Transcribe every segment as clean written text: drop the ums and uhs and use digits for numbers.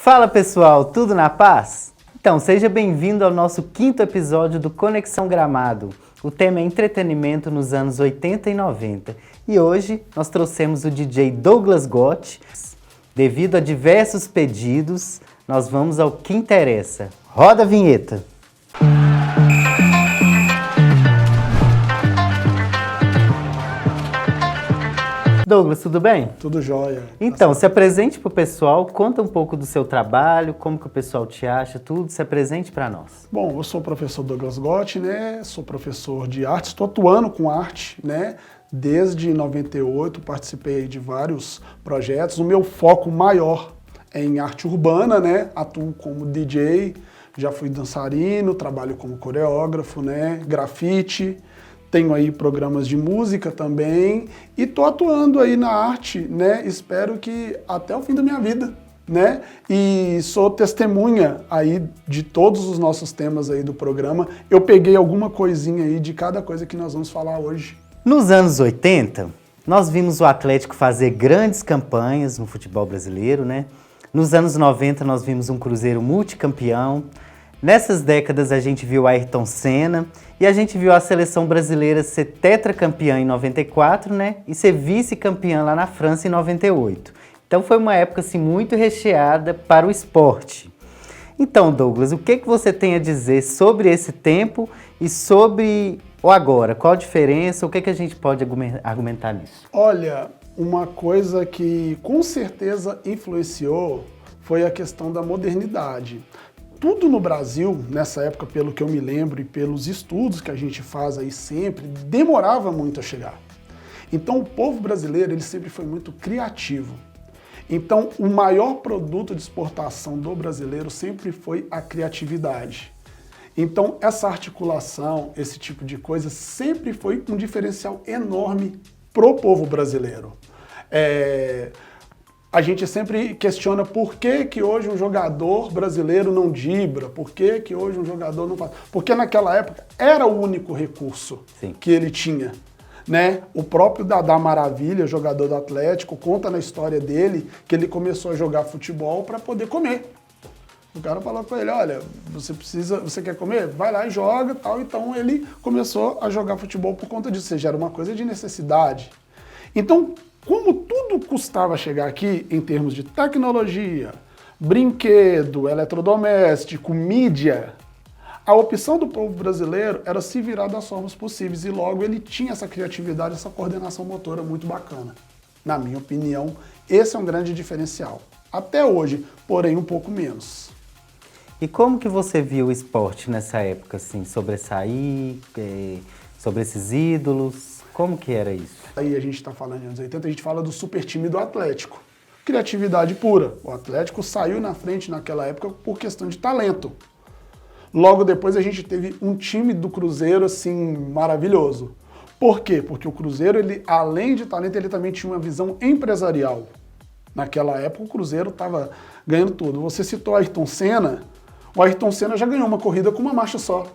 Fala pessoal, tudo na paz? Então, seja bem-vindo ao nosso 5º episódio do Conexão Gramado. O tema é entretenimento nos anos 80 e 90. E hoje nós trouxemos o DJ Douglas Gotti. Devido a diversos pedidos, nós vamos ao que interessa. Roda a vinheta! Douglas, tudo bem? Tudo jóia. Então, se apresente para o pessoal, conta um pouco do seu trabalho, como que o pessoal te acha, tudo, se apresente para nós. Bom, eu sou o professor Douglas Gotti, né? Sou professor de arte, estou atuando com arte, né? Desde 98, participei de vários projetos. O meu foco maior é em arte urbana, né? Atuo como DJ, já fui dançarino, trabalho como coreógrafo, né? Grafite. Tenho aí programas de música também e tô atuando aí na arte, né? Espero que até o fim da minha vida, né? E sou testemunha aí de todos os nossos temas aí do programa. Eu peguei alguma coisinha aí de cada coisa que nós vamos falar hoje. Nos anos 80, nós vimos o Atlético fazer grandes campanhas no futebol brasileiro, né? Nos anos 90, nós vimos um Cruzeiro multicampeão. Nessas décadas a gente viu Ayrton Senna e a gente viu a seleção brasileira ser tetracampeã em 94, né? E ser vice-campeã lá na França em 98. Então foi uma época assim, muito recheada para o esporte. Então, Douglas, o que você tem a dizer sobre esse tempo e sobre o agora? Qual a diferença? O que a gente pode argumentar nisso? Olha, uma coisa que com certeza influenciou foi a questão da modernidade. Tudo no Brasil, nessa época, pelo que eu me lembro e pelos estudos que a gente faz aí sempre, demorava muito a chegar. Então o povo brasileiro, ele sempre foi muito criativo. Então o maior produto de exportação do brasileiro sempre foi a criatividade. Então essa articulação, esse tipo de coisa, sempre foi um diferencial enorme pro povo brasileiro. A gente sempre questiona por que hoje um jogador brasileiro não dribla, por que hoje um jogador não faz. Porque naquela época era o único recurso que ele tinha. Né? O próprio Dadá Maravilha, jogador do Atlético, conta na história dele que ele começou a jogar futebol para poder comer. O cara falou para ele, olha, você quer comer? Vai lá e joga, tal. Então ele começou a jogar futebol por conta disso, ou seja, era uma coisa de necessidade. Então, como tudo custava chegar aqui em termos de tecnologia, brinquedo, eletrodoméstico, mídia, a opção do povo brasileiro era se virar das formas possíveis e logo ele tinha essa criatividade, essa coordenação motora muito bacana. Na minha opinião, esse é um grande diferencial. Até hoje, porém um pouco menos. E como que você viu o esporte nessa época, assim, sobressair, sobre esses ídolos? Como que era isso? Aí a gente está falando em anos 80, a gente fala do super time do Atlético. Criatividade pura. O Atlético saiu na frente naquela época por questão de talento. Logo depois a gente teve um time do Cruzeiro assim maravilhoso. Por quê? Porque o Cruzeiro, ele, além de talento, ele também tinha uma visão empresarial. Naquela época o Cruzeiro estava ganhando tudo. Você citou Ayrton Senna. O Ayrton Senna já ganhou uma corrida com uma marcha só.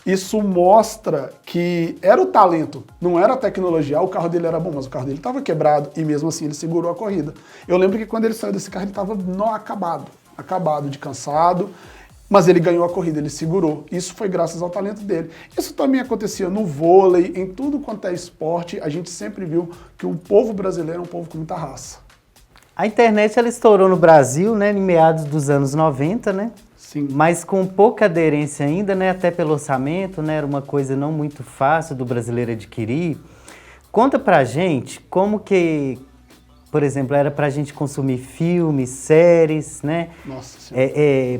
Isso mostra que era o talento, não era a tecnologia. O carro dele era bom, mas o carro dele estava quebrado e mesmo assim ele segurou a corrida. Eu lembro que quando ele saiu desse carro ele estava acabado de cansado, mas ele ganhou a corrida, ele segurou. Isso foi graças ao talento dele. Isso também acontecia no vôlei, em tudo quanto é esporte. A gente sempre viu que o povo brasileiro é um povo com muita raça. A internet ela estourou no Brasil, né, em meados dos anos 90, né? Sim. Mas com pouca aderência ainda, né, até pelo orçamento, né, era uma coisa não muito fácil do brasileiro adquirir. Conta pra gente como que, por exemplo, era pra gente consumir filmes, séries, né? Nossa Senhora.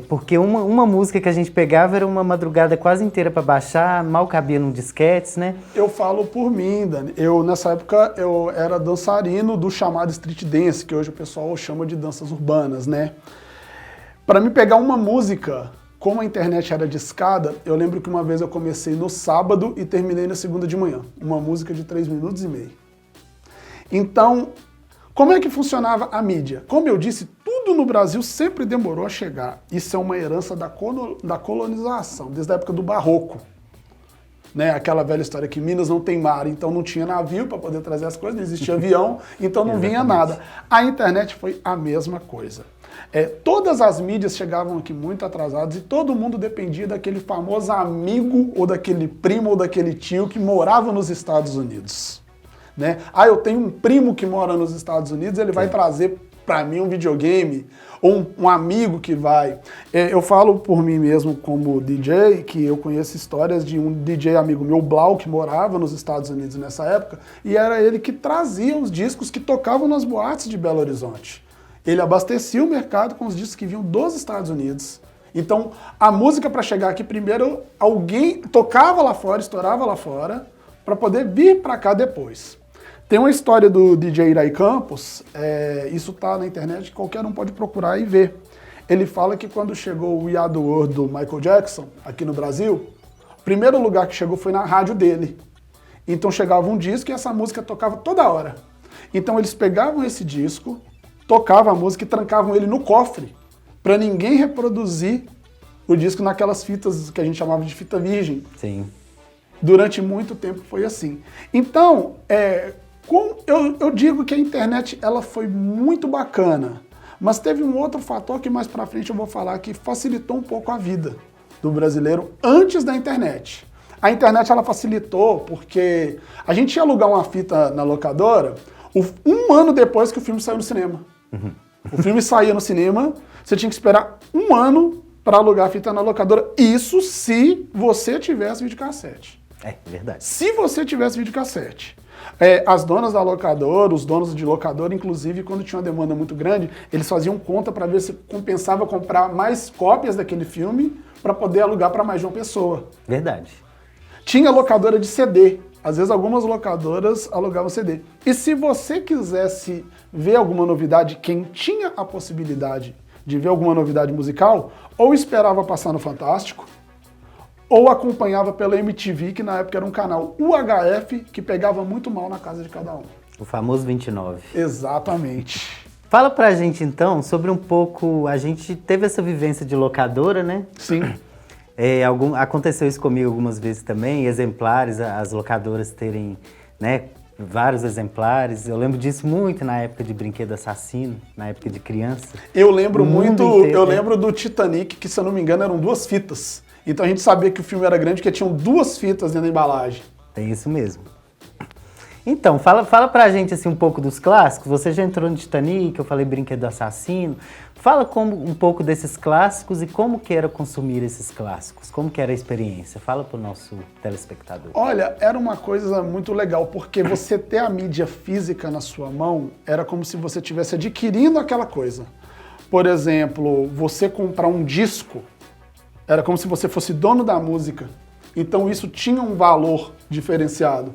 Porque uma música que a gente pegava era uma madrugada quase inteira pra baixar, mal cabia num disquetes, né? Eu falo por mim, Dani. Nessa época, eu era dançarino do chamado street dance, que hoje o pessoal chama de danças urbanas, né? Para me pegar uma música, como a internet era discada, eu lembro que uma vez eu comecei no sábado e terminei na segunda de manhã. Uma música de 3 minutos e meio. Então, como é que funcionava a mídia? Como eu disse, tudo no Brasil sempre demorou a chegar. Isso é uma herança da colonização, desde a época do Barroco. Né? Aquela velha história que Minas não tem mar, então não tinha navio para poder trazer as coisas, não existia avião, então não vinha nada. A internet foi a mesma coisa. Todas as mídias chegavam aqui muito atrasadas e todo mundo dependia daquele famoso amigo ou daquele primo ou daquele tio que morava nos Estados Unidos. Né? Eu tenho um primo que mora nos Estados Unidos, ele vai trazer para mim um videogame, ou um amigo que vai. Eu falo por mim mesmo como DJ, que eu conheço histórias de um DJ amigo meu, Blau, que morava nos Estados Unidos nessa época, e era ele que trazia os discos que tocavam nas boates de Belo Horizonte. Ele abastecia o mercado com os discos que vinham dos Estados Unidos. Então, a música para chegar aqui primeiro, alguém tocava lá fora, estourava lá fora, para poder vir para cá depois. Tem uma história do DJ Iraí Campos, isso tá na internet, qualquer um pode procurar e ver. Ele fala que quando chegou o We Are The World do Michael Jackson, aqui no Brasil, o primeiro lugar que chegou foi na rádio dele. Então chegava um disco e essa música tocava toda hora. Então eles pegavam esse disco, tocavam a música e trancavam ele no cofre, para ninguém reproduzir o disco naquelas fitas que a gente chamava de fita virgem. Sim. Durante muito tempo foi assim. Então, eu digo que a internet ela foi muito bacana, mas teve um outro fator que mais pra frente eu vou falar que facilitou um pouco a vida do brasileiro antes da internet. A internet ela facilitou porque a gente ia alugar uma fita na locadora um ano depois que o filme saiu no cinema. Uhum. O filme saía no cinema, você tinha que esperar um ano para alugar a fita na locadora. Isso se você tivesse videocassete. É verdade. Se você tivesse videocassete. As donas da locadora, os donos de locadora, inclusive, quando tinha uma demanda muito grande, eles faziam conta para ver se compensava comprar mais cópias daquele filme para poder alugar para mais de uma pessoa. Verdade. Tinha locadora de CD. Às vezes algumas locadoras alugavam CD. E se você quisesse ver alguma novidade, quem tinha a possibilidade de ver alguma novidade musical, ou esperava passar no Fantástico, ou acompanhava pela MTV, que na época era um canal UHF, que pegava muito mal na casa de cada um. O famoso 29. Exatamente. Fala pra gente então sobre um pouco, a gente teve essa vivência de locadora, né? Sim. Aconteceu isso comigo algumas vezes também, exemplares, as locadoras terem, né, vários exemplares. Eu lembro disso muito na época de Brinquedo Assassino, na época de criança. Eu lembro muito, eu lembro do Titanic, que se eu não me engano eram 2 fitas. Então a gente sabia que o filme era grande porque tinham 2 fitas dentro da embalagem. Tem isso mesmo. Então, fala pra gente assim, um pouco dos clássicos. Você já entrou no Titanic, eu falei Brinquedo Assassino. Fala um pouco desses clássicos e como que era consumir esses clássicos. Como que era a experiência? Fala pro nosso telespectador. Olha, era uma coisa muito legal, porque você ter a mídia física na sua mão era como se você estivesse adquirindo aquela coisa. Por exemplo, você comprar um disco, era como se você fosse dono da música. Então isso tinha um valor diferenciado.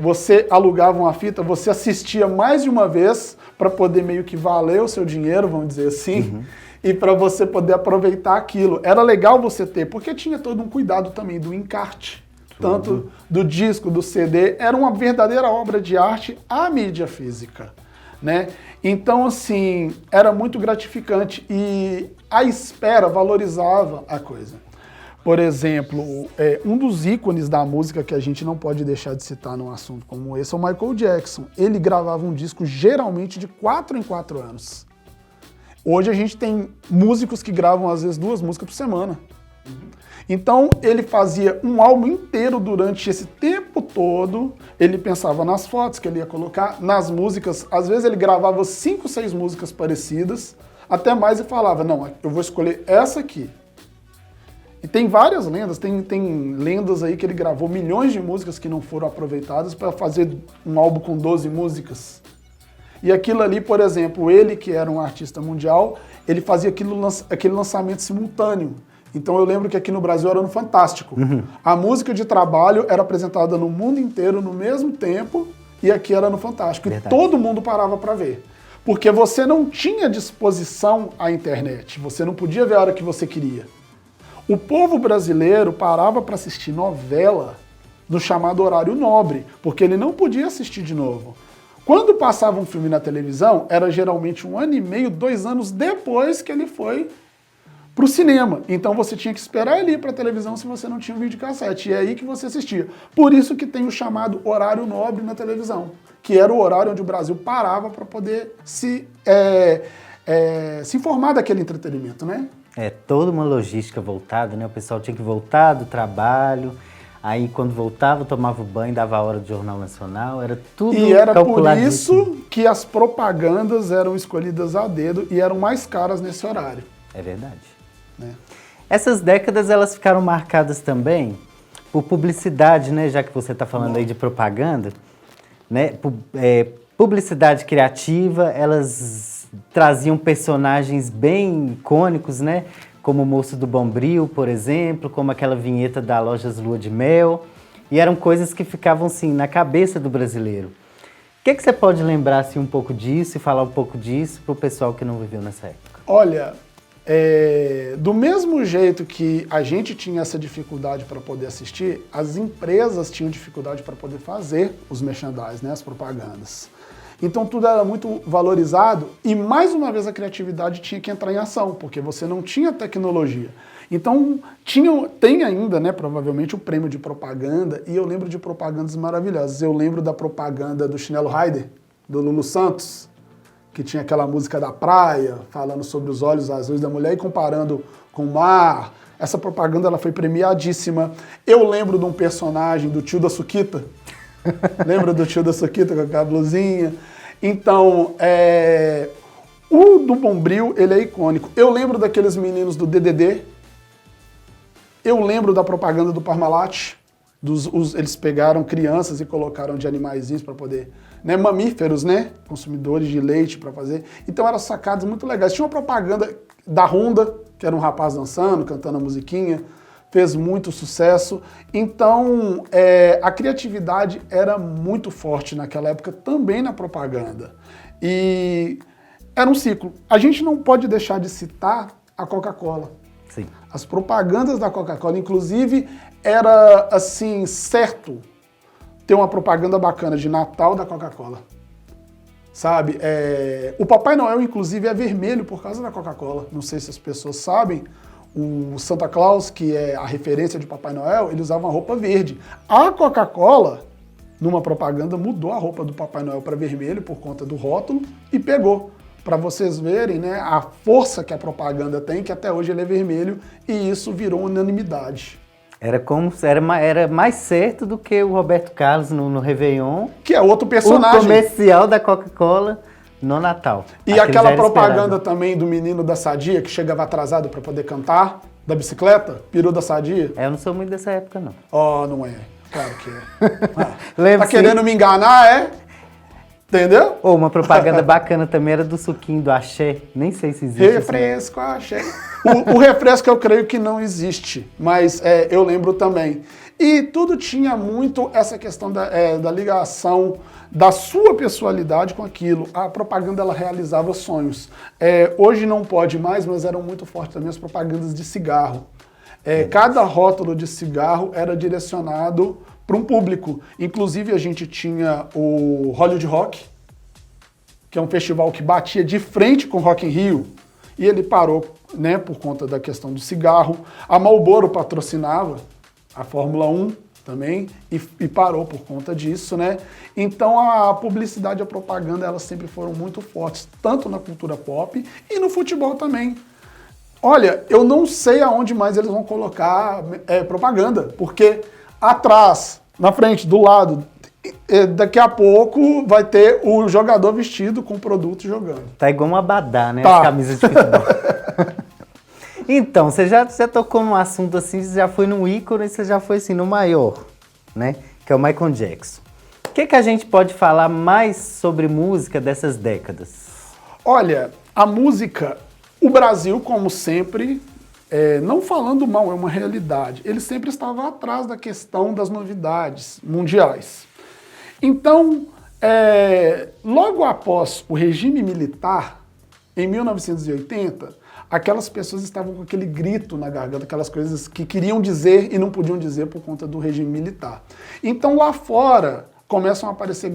Você alugava uma fita, você assistia mais de uma vez para poder meio que valer o seu dinheiro, vamos dizer assim, e para você poder aproveitar aquilo. Era legal você ter, porque tinha todo um cuidado também do encarte, tanto do disco, do CD. Era uma verdadeira obra de arte a mídia física, né? Então, assim, era muito gratificante e a espera valorizava a coisa. Por exemplo, um dos ícones da música que a gente não pode deixar de citar num assunto como esse é o Michael Jackson. Ele gravava um disco geralmente de 4 em 4 anos. Hoje a gente tem músicos que gravam às vezes 2 músicas por semana. Então ele fazia um álbum inteiro durante esse tempo todo. Ele pensava nas fotos que ele ia colocar, nas músicas. Às vezes ele gravava 5, 6 músicas parecidas, até mais, e falava, não, eu vou escolher essa aqui. E tem várias lendas, tem lendas aí que ele gravou milhões de músicas que não foram aproveitadas para fazer um álbum com 12 músicas. E aquilo ali, por exemplo, ele que era um artista mundial, ele fazia aquele lançamento simultâneo. Então eu lembro que aqui no Brasil era no Fantástico. A música de trabalho era apresentada no mundo inteiro no mesmo tempo e aqui era no Fantástico. Verdade. E todo mundo parava para ver. Porque você não tinha disposição à internet, você não podia ver a hora que você queria. O povo brasileiro parava para assistir novela no chamado horário nobre, porque ele não podia assistir de novo. Quando passava um filme na televisão, era geralmente 1 ano e meio, 2 anos depois que ele foi para o cinema. Então você tinha que esperar ele ir para a televisão se você não tinha um videocassete. E é aí que você assistia. Por isso que tem o chamado horário nobre na televisão, que era o horário onde o Brasil parava para poder se se informar daquele entretenimento, né? É toda uma logística voltada, né? O pessoal tinha que voltar do trabalho, aí quando voltava tomava banho, dava a hora do Jornal Nacional, era tudo calculadíssimo. E era por isso que as propagandas eram escolhidas a dedo e eram mais caras nesse horário. É verdade. Né? Essas décadas elas ficaram marcadas também por publicidade, né? Já que você está falando aí de propaganda, né? Publicidade criativa, elas traziam personagens bem icônicos, né? Como o Moço do Bombril, por exemplo, como aquela vinheta da Lojas Lua de Mel. E eram coisas que ficavam, assim, na cabeça do brasileiro. O que você pode lembrar, assim, um pouco disso e falar um pouco disso para o pessoal que não viveu nessa época? Olha, do mesmo jeito que a gente tinha essa dificuldade para poder assistir, as empresas tinham dificuldade para poder fazer os merchandise, né? As propagandas. Então tudo era muito valorizado e mais uma vez a criatividade tinha que entrar em ação, porque você não tinha tecnologia. Então tem ainda, né, provavelmente o prêmio de propaganda, e eu lembro de propagandas maravilhosas. Eu lembro da propaganda do Chinelo Rider, do Lulu Santos, que tinha aquela música da praia, falando sobre os olhos azuis da mulher e comparando com o mar. Essa propaganda ela foi premiadíssima. Eu lembro de um personagem do Tio da Suquita. Lembra do Tio da Suquita com aquela blusinha? Então, o do Bombril, ele é icônico. Eu lembro daqueles meninos do DDD. Eu lembro da propaganda do Parmalat. Eles pegaram crianças e colocaram de animaizinhos para poder... Né, mamíferos, né? Consumidores de leite para fazer. Então, eram sacadas muito legais. Tinha uma propaganda da Honda, que era um rapaz dançando, cantando a musiquinha. Fez muito sucesso. Então, a criatividade era muito forte naquela época, também na propaganda. E era um ciclo. A gente não pode deixar de citar a Coca-Cola. Sim. As propagandas da Coca-Cola, inclusive, era, assim, certo ter uma propaganda bacana de Natal da Coca-Cola. Sabe? O Papai Noel, inclusive, é vermelho por causa da Coca-Cola. Não sei se as pessoas sabem. O Santa Claus, que é a referência de Papai Noel, ele usava uma roupa verde. A Coca-Cola, numa propaganda, mudou a roupa do Papai Noel para vermelho por conta do rótulo e pegou. Para vocês verem, né, a força que a propaganda tem, que até hoje ele é vermelho, e isso virou unanimidade. Era mais certo do que o Roberto Carlos no Réveillon. Que é outro personagem. O comercial da Coca-Cola no Natal. E aquela propaganda também do menino da Sadia, que chegava atrasado para poder cantar, da bicicleta, peru da Sadia. Eu não sou muito dessa época, não. Oh, não é. Claro que é. Tá querendo me enganar, Entendeu? Uma propaganda bacana também era do suquinho do Axé. Nem sei se existe. Refresco, Axé. O refresco eu creio que não existe, mas eu lembro também. E tudo tinha muito essa questão da ligação da sua pessoalidade com aquilo. A propaganda, ela realizava sonhos. Hoje não pode mais, mas eram muito fortes também as propagandas de cigarro. Cada rótulo de cigarro era direcionado para um público. Inclusive, a gente tinha o Hollywood Rock, que é um festival que batia de frente com o Rock in Rio, e ele parou, né, por conta da questão do cigarro. A Marlboro patrocinava a Fórmula 1 também, e parou por conta disso, né? Então a publicidade e a propaganda, elas sempre foram muito fortes, tanto na cultura pop e no futebol também. Olha, eu não sei aonde mais eles vão colocar propaganda, porque atrás, na frente, do lado, daqui a pouco vai ter o jogador vestido com o produto jogando. Tá igual um abadá, né? Tá. As camisas de futebol. Então, você já tocou num assunto assim, você já foi num ícone, você já foi assim, no maior, né? Que é o Michael Jackson. O que a gente pode falar mais sobre música dessas décadas? Olha, a música, o Brasil, como sempre, não falando mal, é uma realidade, ele sempre estava atrás da questão das novidades mundiais. Então, logo após o regime militar, em 1980, aquelas pessoas estavam com aquele grito na garganta, aquelas coisas que queriam dizer e não podiam dizer por conta do regime militar. Então lá fora começam a aparecer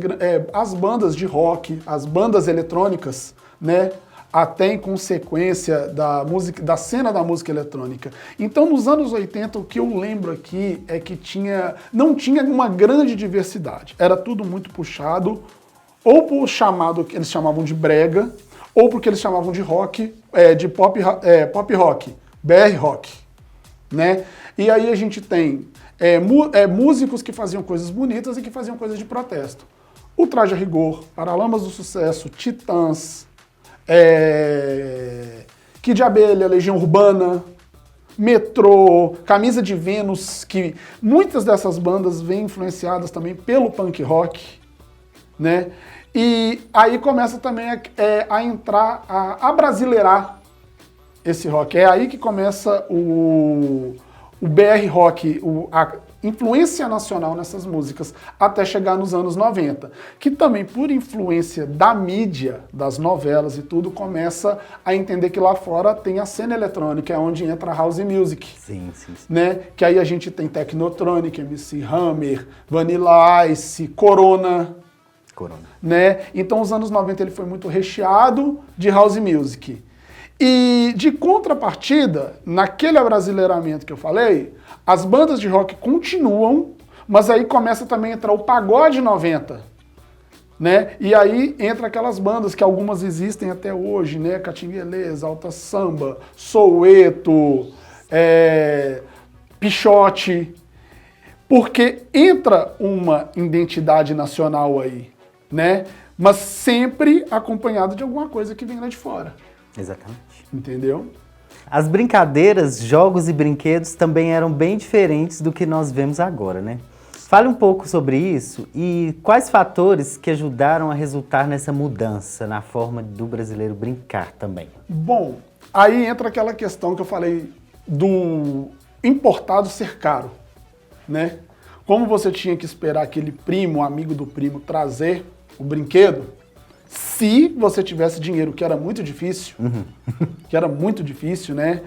as bandas de rock, as bandas eletrônicas, né? Até em consequência da cena da música eletrônica. Então, nos anos 80, o que eu lembro aqui é que não tinha uma grande diversidade. Era tudo muito puxado, ou por chamado que eles chamavam de brega, ou porque eles chamavam de rock, de pop rock, BR rock, né? E aí a gente tem músicos que faziam coisas bonitas e que faziam coisas de protesto. O Traje a Rigor, Paralamas do Sucesso, Titãs, Kid de Abelha, Legião Urbana, Metrô, Camisa de Vênus, que muitas dessas bandas vêm influenciadas também pelo punk rock, né? E aí começa também a entrar, a brasileirar esse rock. É aí que começa o BR rock, a influência nacional nessas músicas, até chegar nos anos 90, que também por influência da mídia, das novelas e tudo, começa a entender que lá fora tem a cena eletrônica, é onde entra a house music. Sim. Né? Que aí a gente tem Technotronic, MC Hammer, Vanilla Ice, Corona. Né? Então os anos 90 ele foi muito recheado de house music. E de contrapartida, naquele abrasileiramento que eu falei, as bandas de rock continuam, mas aí começa também a entrar o pagode 90, né? E aí entra aquelas bandas que algumas existem até hoje, né? Catingueleza, Alta Samba, Soweto, Pichote, porque entra uma identidade nacional aí, né? Mas sempre acompanhado de alguma coisa que vem lá de fora. Exatamente. Entendeu? As brincadeiras, jogos e brinquedos também eram bem diferentes do que nós vemos agora, né? Fale um pouco sobre isso e quais fatores que ajudaram a resultar nessa mudança na forma do brasileiro brincar também. Bom, aí entra aquela questão que eu falei do importado ser caro, né? Como você tinha que esperar aquele primo, amigo do primo, trazer o brinquedo, se você tivesse dinheiro, que era muito difícil, né?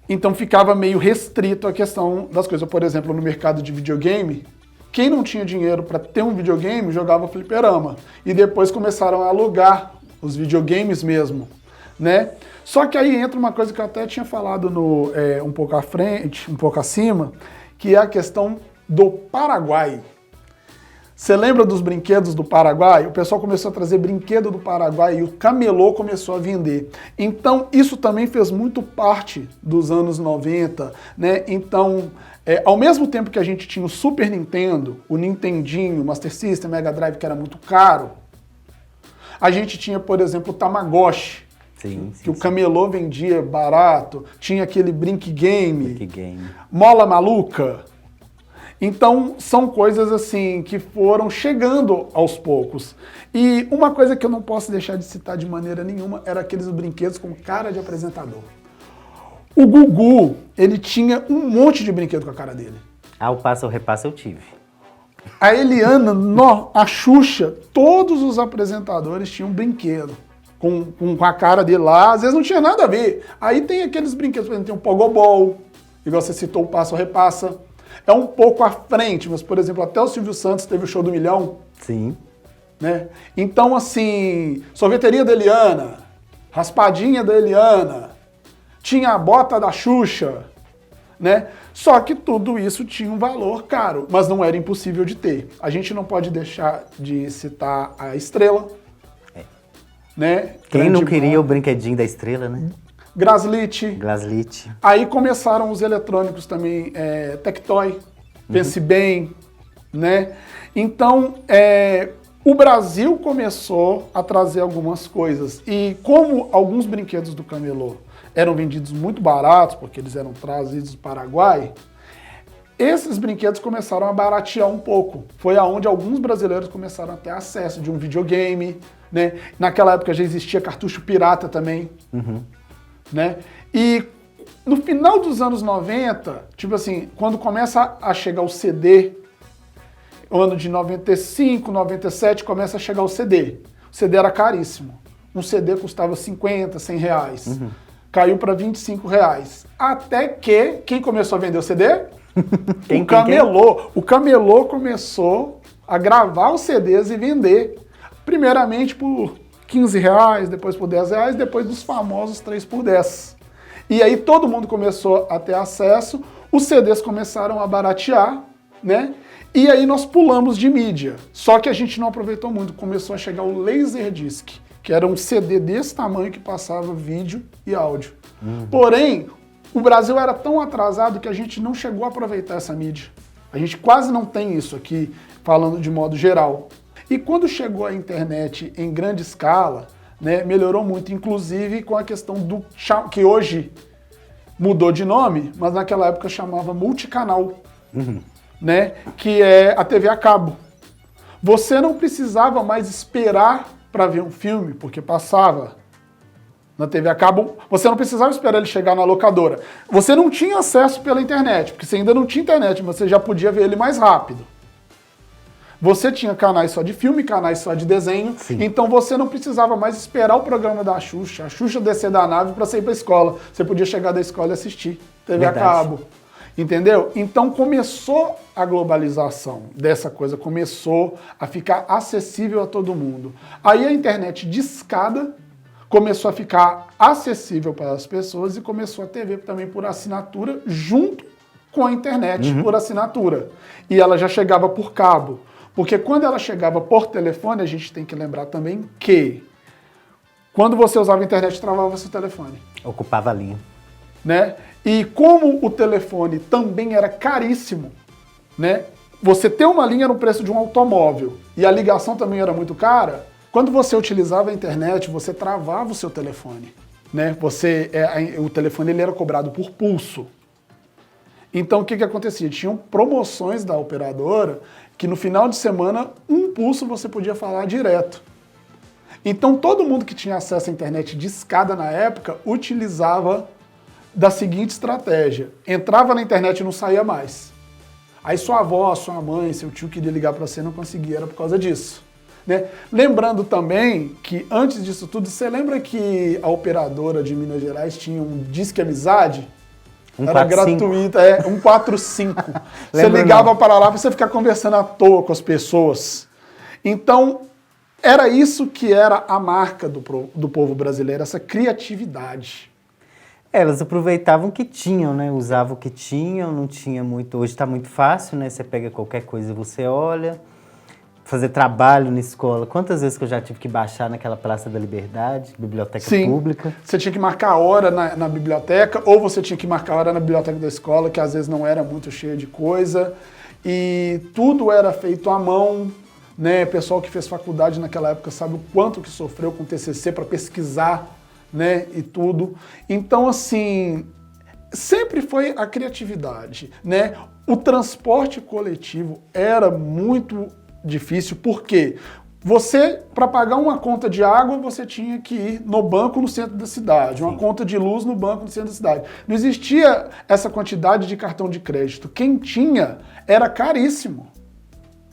Então ficava meio restrito a questão das coisas. Por exemplo, no mercado de videogame, quem não tinha dinheiro para ter um videogame jogava fliperama. E depois começaram a alugar os videogames mesmo, né? Só que aí entra uma coisa que eu até tinha falado um pouco à frente, um pouco acima, que é a questão do Paraguai. Você lembra dos brinquedos do Paraguai? O pessoal começou a trazer brinquedo do Paraguai e o camelô começou a vender. Então, isso também fez muito parte dos anos 90, né? Então, ao mesmo tempo que a gente tinha o Super Nintendo, o Nintendinho, o Master System, Mega Drive, que era muito caro, a gente tinha, por exemplo, o Tamagotchi, que o camelô vendia barato, tinha aquele Brink Game, Mola Maluca. Então, são coisas assim que foram chegando aos poucos. E uma coisa que eu não posso deixar de citar de maneira nenhuma era aqueles brinquedos com cara de apresentador. O Gugu, ele tinha um monte de brinquedo com a cara dele. O Passa ou Repassa eu tive. A Eliana, a Xuxa, todos os apresentadores tinham um brinquedo com a cara dele lá. Às vezes não tinha nada a ver. Aí tem aqueles brinquedos, por exemplo, tem o Pogobol, igual você citou, o Passa ou Repassa. É um pouco à frente, mas, por exemplo, até o Silvio Santos teve o Show do Milhão. Sim. Né? Então, assim, sorveteria da Eliana, raspadinha da Eliana, tinha a bota da Xuxa, né? Só que tudo isso tinha um valor caro, mas não era impossível de ter. A gente não pode deixar de citar a Estrela, né? Quem não queria o brinquedinho da Estrela, né? Grazlite. Aí começaram os eletrônicos também, Tectoy, Pense Bem, né? Então, o Brasil começou a trazer algumas coisas. E como alguns brinquedos do camelô eram vendidos muito baratos, porque eles eram trazidos do Paraguai, esses brinquedos começaram a baratear um pouco. Foi aonde alguns brasileiros começaram a ter acesso de um videogame, né? Naquela época já existia cartucho pirata também. Né? E no final dos anos 90, tipo assim, quando começa a chegar o CD, o ano de 95, 97, começa a chegar o CD. O CD era caríssimo. Um CD custava 50, 100 reais. Caiu para 25 reais. Até que, quem começou a vender o CD? O camelô. O camelô começou a gravar os CDs e vender. Primeiramente por 15 reais, depois por 10 reais, depois dos famosos 3 por 10. E aí todo mundo começou a ter acesso, os CDs começaram a baratear, né? E aí nós pulamos de mídia. Só que a gente não aproveitou muito. Começou a chegar o Laserdisc, que era um CD desse tamanho que passava vídeo e áudio. Porém, o Brasil era tão atrasado que a gente não chegou a aproveitar essa mídia. A gente quase não tem isso aqui, falando de modo geral. E quando chegou a internet em grande escala, né, melhorou muito, inclusive com a questão do que hoje mudou de nome, mas naquela época chamava multicanal, né, que é a TV a cabo. Você não precisava mais esperar para ver um filme, porque passava na TV a cabo, você não precisava esperar ele chegar na locadora. Você não tinha acesso pela internet, porque você ainda não tinha internet, mas você já podia ver ele mais rápido. Você tinha canais só de filme, canais só de desenho, então você não precisava mais esperar o programa da Xuxa, a Xuxa descer da nave para sair para a escola. Você podia chegar da escola e assistir TV a cabo. Entendeu? Então começou a globalização dessa coisa, começou a ficar acessível a todo mundo. Aí a internet discada começou a ficar acessível para as pessoas e começou a TV também por assinatura junto com a internet por assinatura. E ela já chegava por cabo. Porque quando ela chegava por telefone, a gente tem que lembrar também que quando você usava a internet, travava seu telefone. Ocupava a linha. Né? E como o telefone também era caríssimo, né? Você ter uma linha era o preço de um automóvel e a ligação também era muito cara, quando você utilizava a internet, você travava o seu telefone. Né? O telefone ele era cobrado por pulso. Então o que acontecia? Tinham promoções da operadora que no final de semana, um pulso você podia falar direto. Então todo mundo que tinha acesso à internet discada na época utilizava da seguinte estratégia: entrava na internet e não saía mais. Aí sua avó, sua mãe, seu tio queria ligar para você e não conseguia, era por causa disso. Né? Lembrando também que antes disso tudo, você lembra que a operadora de Minas Gerais tinha um Disque Amizade? Era gratuito, 145. Você ligava para lá para você ficar conversando à toa com as pessoas. Então, era isso que era a marca do povo brasileiro, essa criatividade. Elas aproveitavam o que tinham, né? Usavam o que tinham, não tinha muito... Hoje está muito fácil, né? Você pega qualquer coisa e você olha. Fazer trabalho na escola. Quantas vezes que eu já tive que baixar naquela Praça da Liberdade, biblioteca pública? Você tinha que marcar a hora na biblioteca, ou você tinha que marcar a hora na biblioteca da escola, que às vezes não era muito cheia de coisa. E tudo era feito à mão, né? O pessoal que fez faculdade naquela época sabe o quanto que sofreu com o TCC para pesquisar, né? E tudo. Então, assim, sempre foi a criatividade, né? O transporte coletivo era muito difícil, porque você, para pagar uma conta de água, você tinha que ir no banco no centro da cidade, uma conta de luz no banco no centro da cidade. Não existia essa quantidade de cartão de crédito. Quem tinha era caríssimo.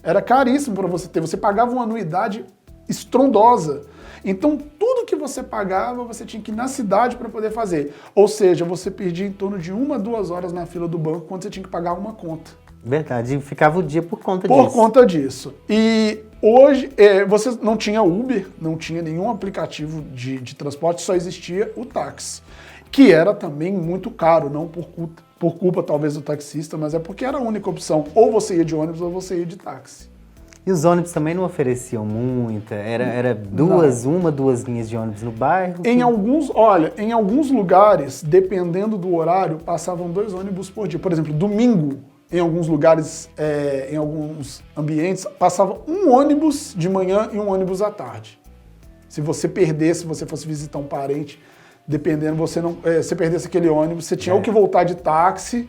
Era caríssimo para você ter. Você pagava uma anuidade estrondosa. Então, tudo que você pagava, você tinha que ir na cidade para poder fazer. Ou seja, você perdia em torno de 1 a 2 horas na fila do banco quando você tinha que pagar uma conta. Verdade, e ficava o dia por conta disso. Por conta disso. E hoje, você não tinha Uber, não tinha nenhum aplicativo de transporte, só existia o táxi, que era também muito caro, não por culpa talvez do taxista, mas é porque era a única opção. Ou você ia de ônibus ou você ia de táxi. E os ônibus também não ofereciam muita, era uma, duas linhas de ônibus no bairro? Em alguns lugares, dependendo do horário, passavam 2 ônibus por dia. Por exemplo, domingo, em alguns lugares, em alguns ambientes, passava um ônibus de manhã e um ônibus à tarde. Se você perdesse, se você fosse visitar um parente, dependendo, você perdesse aquele ônibus, você tinha ou que voltar de táxi,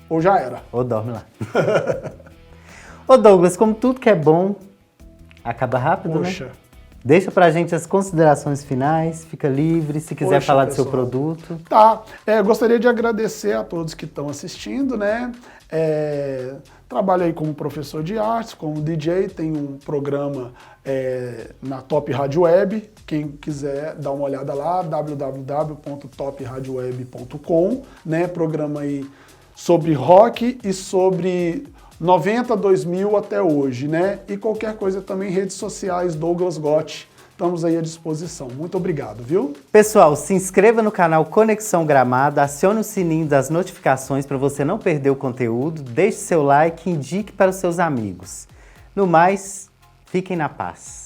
ou já era. Ou dorme lá. Ô Douglas, como tudo que é bom, acaba rápido, Poxa. Né? Deixa pra gente as considerações finais, fica livre, se quiser falar do seu produto. Tá, gostaria de agradecer a todos que estão assistindo, né? Trabalho aí como professor de artes, como DJ, tenho um programa na Top Rádio Web, quem quiser dar uma olhada lá, www.topradioweb.com, né? Programa aí sobre rock e sobre 90, 2000 até hoje, né? E qualquer coisa também, redes sociais, Douglas Gotti, estamos aí à disposição. Muito obrigado, viu? Pessoal, se inscreva no canal Conexão Gramado, acione o sininho das notificações para você não perder o conteúdo, deixe seu like e indique para os seus amigos. No mais, fiquem na paz.